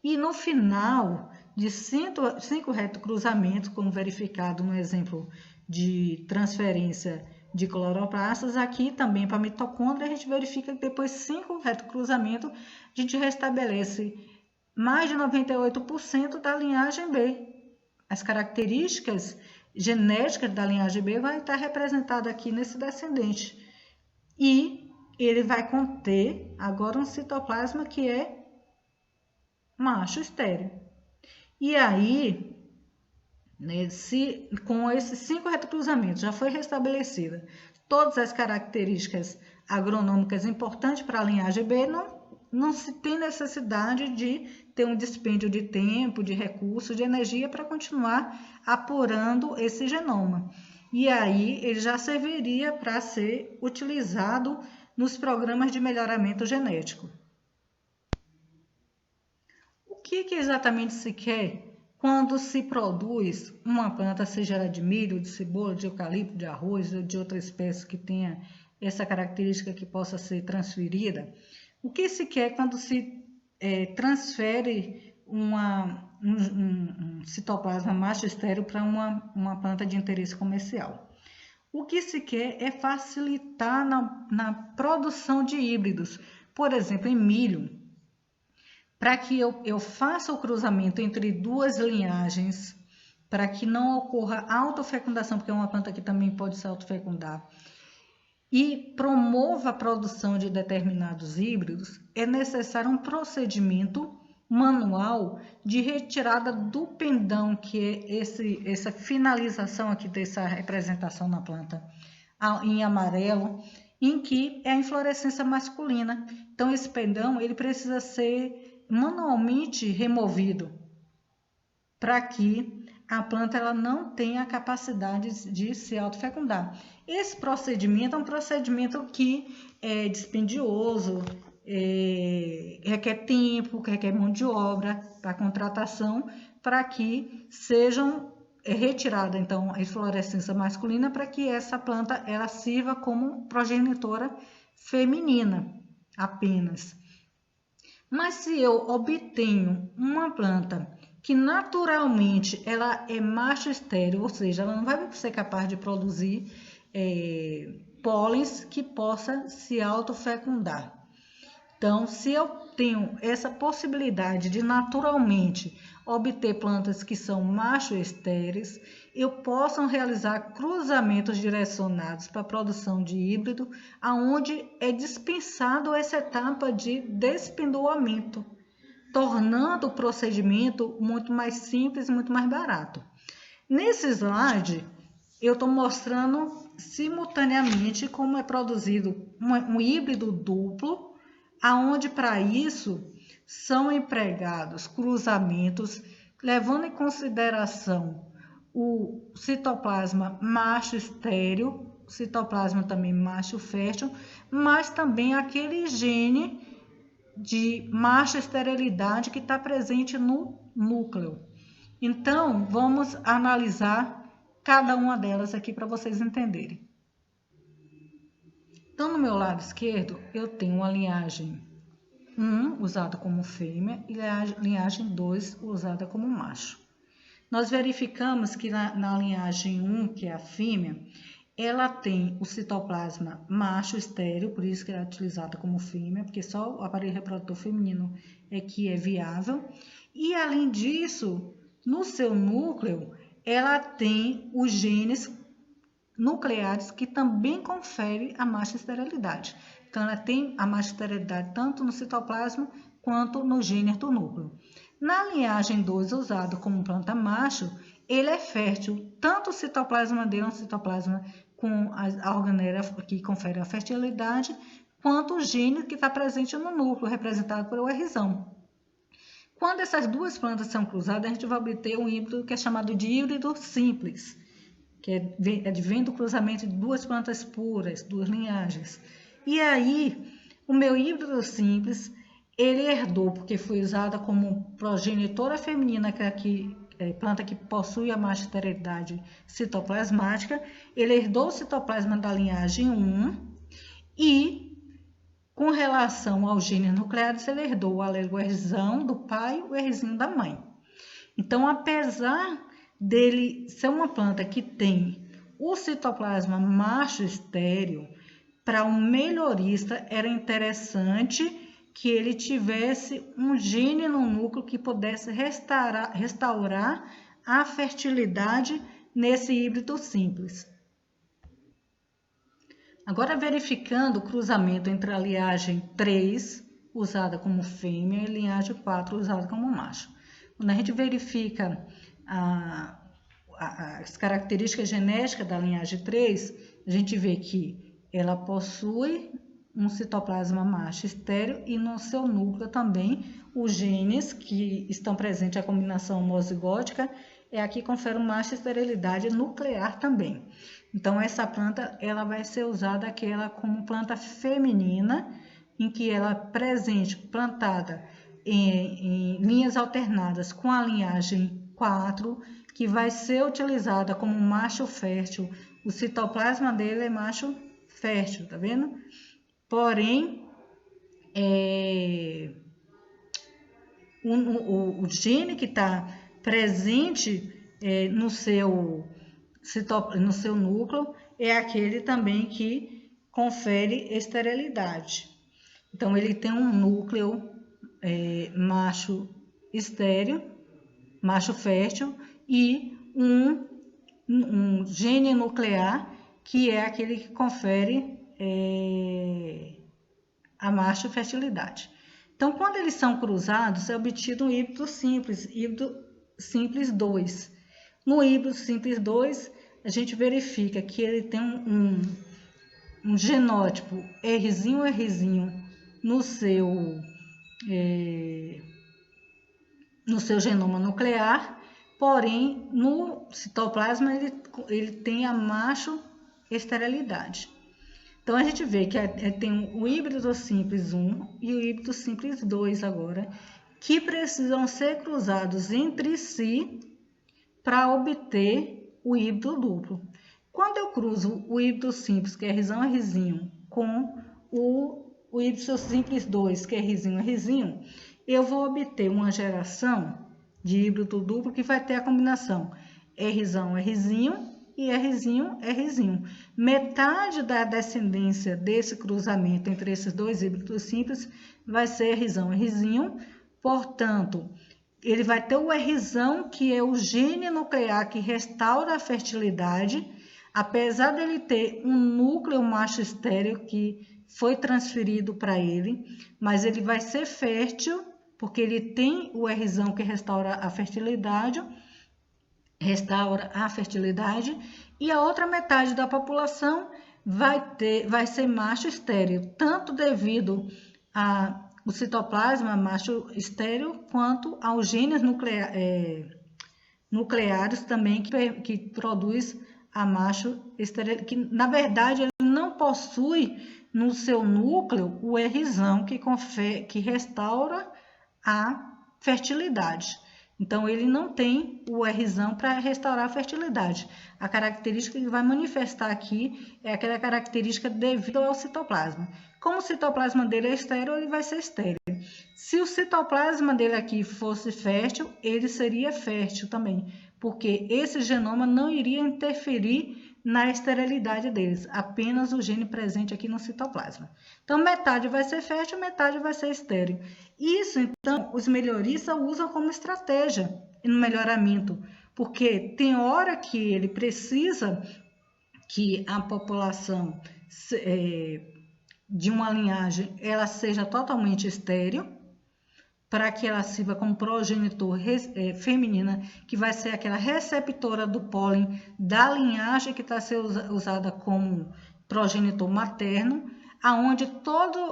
[SPEAKER 1] e no final de 5 retrocruzamentos, como verificado no exemplo de transferência de cloroplastas, aqui também para mitocôndria, a gente verifica que depois de 5 retrocruzamentos, a gente restabelece mais de 98% da linhagem B. As características genéticas da linhagem B vai estar representada aqui nesse descendente. E ele vai conter agora um citoplasma que é macho estéreo. E aí, com esses 5 retrocruzamentos, já foi restabelecida todas as características agronômicas importantes para a linhagem B, não se tem necessidade de ter um dispêndio de tempo, de recursos, de energia para continuar apurando esse genoma. E aí ele já serviria para ser utilizado nos programas de melhoramento genético. O que exatamente se quer quando se produz uma planta, seja ela de milho, de cebola, de eucalipto, de arroz ou de outra espécie que tenha essa característica que possa ser transferida? O que se quer quando se transfere um citoplasma macho estéreo para uma planta de interesse comercial? O que se quer é facilitar na produção de híbridos. Por exemplo, em milho, para que eu faça o cruzamento entre duas linhagens, para que não ocorra autofecundação, porque é uma planta que também pode se autofecundar, e promova a produção de determinados híbridos, é necessário um procedimento manual de retirada do pendão, que é essa finalização aqui dessa representação na planta em amarelo, em que é a inflorescência masculina. Então esse pendão ele precisa ser manualmente removido para que a planta ela não tenha a capacidade de se autofecundar. Esse procedimento é um procedimento que é dispendioso, requer tempo, requer mão de obra para contratação, para que sejam retirada então a inflorescência masculina, para que essa planta ela sirva como progenitora feminina apenas. Mas se eu obtenho uma planta que naturalmente ela é macho estéril, ou seja, ela não vai ser capaz de produzir pólens que possa se autofecundar. Então, se eu tenho essa possibilidade de naturalmente obter plantas que são macho estéreis, eu posso realizar cruzamentos direcionados para a produção de híbrido, aonde é dispensado essa etapa de despendoamento, tornando o procedimento muito mais simples e muito mais barato. Nesse slide, eu estou mostrando simultaneamente como é produzido um híbrido duplo, aonde para isso são empregados cruzamentos, levando em consideração o citoplasma macho estéril, citoplasma também macho fértil, mas também aquele gene de macho esterilidade que está presente no núcleo. Então, vamos analisar cada uma delas aqui para vocês entenderem. Então, no meu lado esquerdo, eu tenho uma linhagem 1 usada como fêmea e a linhagem 2 usada como macho. Nós verificamos que na linhagem 1, que é a fêmea, ela tem o citoplasma macho estéril, por isso que ela é utilizada como fêmea, porque só o aparelho reprodutor feminino é que é viável. E além disso, no seu núcleo, ela tem os genes nucleares que também conferem a macho esterilidade. Então, ela tem a macho esterilidade tanto no citoplasma quanto no gene do núcleo. Na linhagem 2, usado como planta macho, ele é fértil, tanto o citoplasma dele é um citoplasma com a organela que confere a fertilidade, quanto o gene que está presente no núcleo, representado pelo Rzão. Quando essas duas plantas são cruzadas, a gente vai obter um híbrido que é chamado de híbrido simples, que advém do cruzamento de duas plantas puras, duas linhagens. E aí, o meu híbrido simples, ele herdou, porque foi usada como progenitora feminina, que é planta que possui a macho esterilidade citoplasmática, ele herdou o citoplasma da linhagem 1 e, com relação aos genes nucleares, ele herdou o alelo Rzão do pai e o Rzinho da mãe. Então, apesar dele ser uma planta que tem o citoplasma macho estéril, para um melhorista era interessante que ele tivesse um gene no núcleo que pudesse restaurar a fertilidade nesse híbrido simples. Agora, verificando o cruzamento entre a linhagem 3, usada como fêmea, e a linhagem 4, usada como macho. Quando a gente verifica as características genéticas da linhagem 3, a gente vê que ela possui um citoplasma macho estéril e no seu núcleo também os genes que estão presentes, a combinação homozigótica, é a que confere macho esterilidade nuclear também. Então, essa planta ela vai ser usada como planta feminina, em que ela é presente, plantada em linhas alternadas com a linhagem 4, que vai ser utilizada como macho fértil. O citoplasma dele é macho fértil, tá vendo? Porém, o gene que está presente no seu núcleo é aquele também que confere esterilidade. Então, ele tem um núcleo macho estéril, macho fértil, e um gene nuclear que é aquele que confere a macho fertilidade. Então, quando eles são cruzados, é obtido um híbrido simples 2. No híbrido simples 2, a gente verifica que ele tem um genótipo R'R'zinho no seu genoma nuclear, porém, no citoplasma ele tem a macho esterilidade. Então, a gente vê que tem o híbrido simples 1 e o híbrido simples 2 agora, que precisam ser cruzados entre si para obter o híbrido duplo. Quando eu cruzo o híbrido simples, que é R'R'zinho, com o híbrido simples 2, que é R'R'zinho, eu vou obter uma geração de híbrido duplo que vai ter a combinação R'R'zinho e R'R'zinho. Metade da descendência desse cruzamento entre esses dois híbridos simples vai ser R'R'zinho, portanto, ele vai ter o R'zão, que é o gene nuclear que restaura a fertilidade, apesar dele ter um núcleo macho estéril que foi transferido para ele, mas ele vai ser fértil, porque ele tem o R'zão que restaura a fertilidade, e a outra metade da população vai ser macho estéril, tanto devido ao citoplasma macho estéril, quanto aos genes nucleares também que produz a macho estéril, que na verdade ele não possui no seu núcleo o R'zão que restaura a fertilidade. Então, ele não tem o R'zão para restaurar a fertilidade. A característica que vai manifestar aqui é aquela característica devido ao citoplasma. Como o citoplasma dele é estéril, ele vai ser estéril. Se o citoplasma dele aqui fosse fértil, ele seria fértil também, porque esse genoma não iria interferir na esterilidade deles, apenas o gene presente aqui no citoplasma. Então, metade vai ser fértil, metade vai ser estéril. Isso, então, os melhoristas usam como estratégia no melhoramento, porque tem hora que ele precisa que a população de uma linhagem ela seja totalmente estéril, para que ela sirva como progenitor feminina, que vai ser aquela receptora do pólen da linhagem que está sendo usada como progenitor materno, aonde todas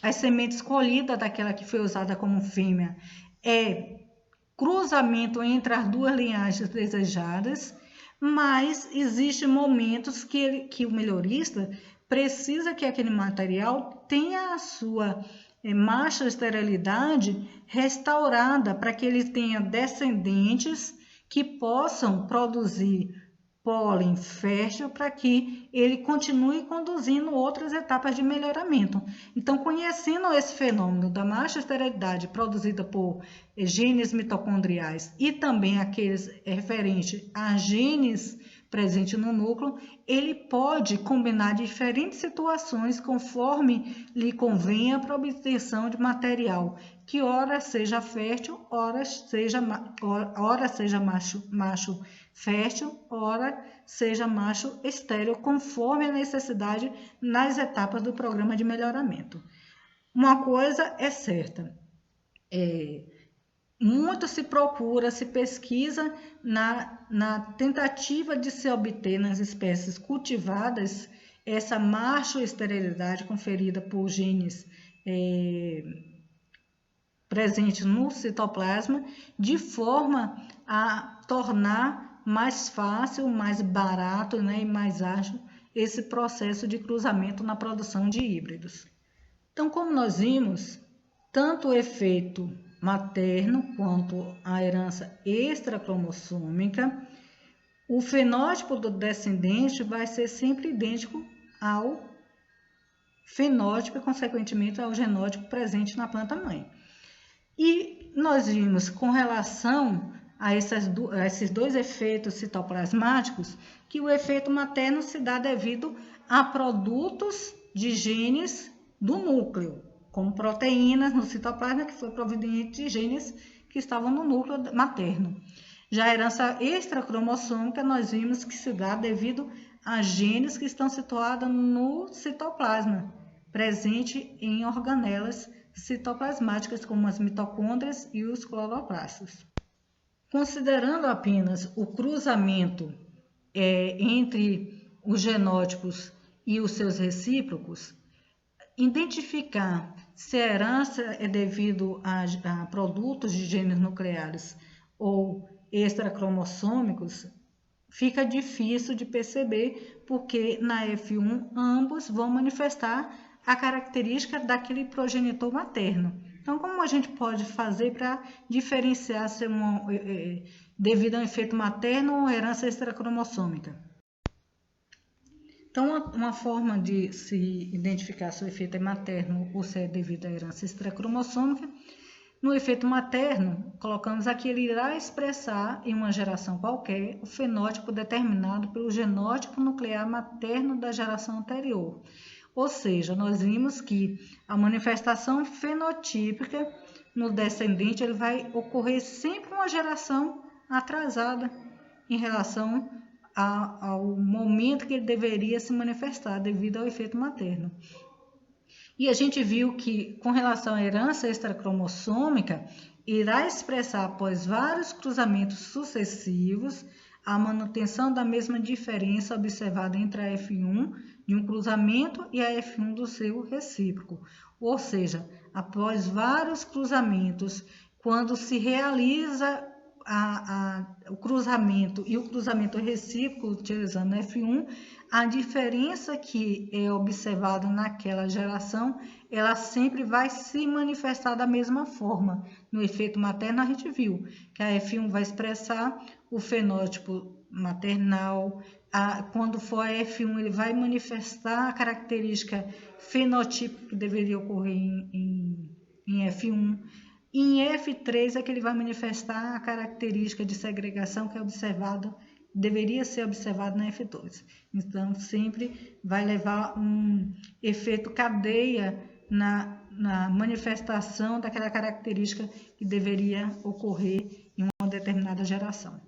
[SPEAKER 1] as sementes colhidas daquela que foi usada como fêmea é cruzamento entre as duas linhagens desejadas, mas existem momentos que o melhorista precisa que aquele material tenha a sua macho esterilidade restaurada para que ele tenha descendentes que possam produzir pólen fértil para que ele continue conduzindo outras etapas de melhoramento. Então, conhecendo esse fenômeno da macho esterilidade produzida por genes mitocondriais e também aqueles referentes a genes presente no núcleo, ele pode combinar diferentes situações conforme lhe convenha para obtenção de material que ora seja fértil, ora seja macho fértil, ora seja macho estéril, conforme a necessidade nas etapas do programa de melhoramento. Uma coisa é certa, muito se procura, se pesquisa na tentativa de se obter nas espécies cultivadas essa macho esterilidade conferida por genes presentes no citoplasma, de forma a tornar mais fácil, mais barato, né, e mais ágil esse processo de cruzamento na produção de híbridos. Então, como nós vimos, tanto o efeito materno quanto a herança extracromossômica, o fenótipo do descendente vai ser sempre idêntico ao fenótipo e, consequentemente, ao genótipo presente na planta-mãe. E nós vimos, com relação a esses dois efeitos citoplasmáticos, que o efeito materno se dá devido a produtos de genes do núcleo, como proteínas no citoplasma, que foi proveniente de genes que estavam no núcleo materno. Já a herança extracromossômica, nós vimos que se dá devido a genes que estão situados no citoplasma, presente em organelas citoplasmáticas, como as mitocôndrias e os cloroplastos. Considerando apenas o cruzamento entre os genótipos e os seus recíprocos, identificar se a herança é devido a produtos de genes nucleares ou extracromossômicos fica difícil de perceber, porque na F1 ambos vão manifestar a característica daquele progenitor materno. Então, como a gente pode fazer para diferenciar se é devido a um efeito materno ou herança extracromossômica? Então, uma forma de se identificar se o efeito é materno ou se é devido à herança extracromossômica, no efeito materno, colocamos aqui, ele irá expressar em uma geração qualquer o fenótipo determinado pelo genótipo nuclear materno da geração anterior. Ou seja, nós vimos que a manifestação fenotípica no descendente ele vai ocorrer sempre uma geração atrasada em relação ao momento que ele deveria se manifestar devido ao efeito materno. E a gente viu que, com relação à herança extracromossômica, irá expressar após vários cruzamentos sucessivos a manutenção da mesma diferença observada entre a F1 de um cruzamento e a F1 do seu recíproco. Ou seja, após vários cruzamentos, quando se realiza o cruzamento e o cruzamento recíproco utilizando F1, a diferença que é observada naquela geração, ela sempre vai se manifestar da mesma forma. No efeito materno, a gente viu que a F1 vai expressar o fenótipo maternal, quando for a F1, ele vai manifestar a característica fenotípica que deveria ocorrer em F1. Em F3 é que ele vai manifestar a característica de segregação que é observado, deveria ser observado na F2. Então, sempre vai levar um efeito cadeia na manifestação daquela característica que deveria ocorrer em uma determinada geração.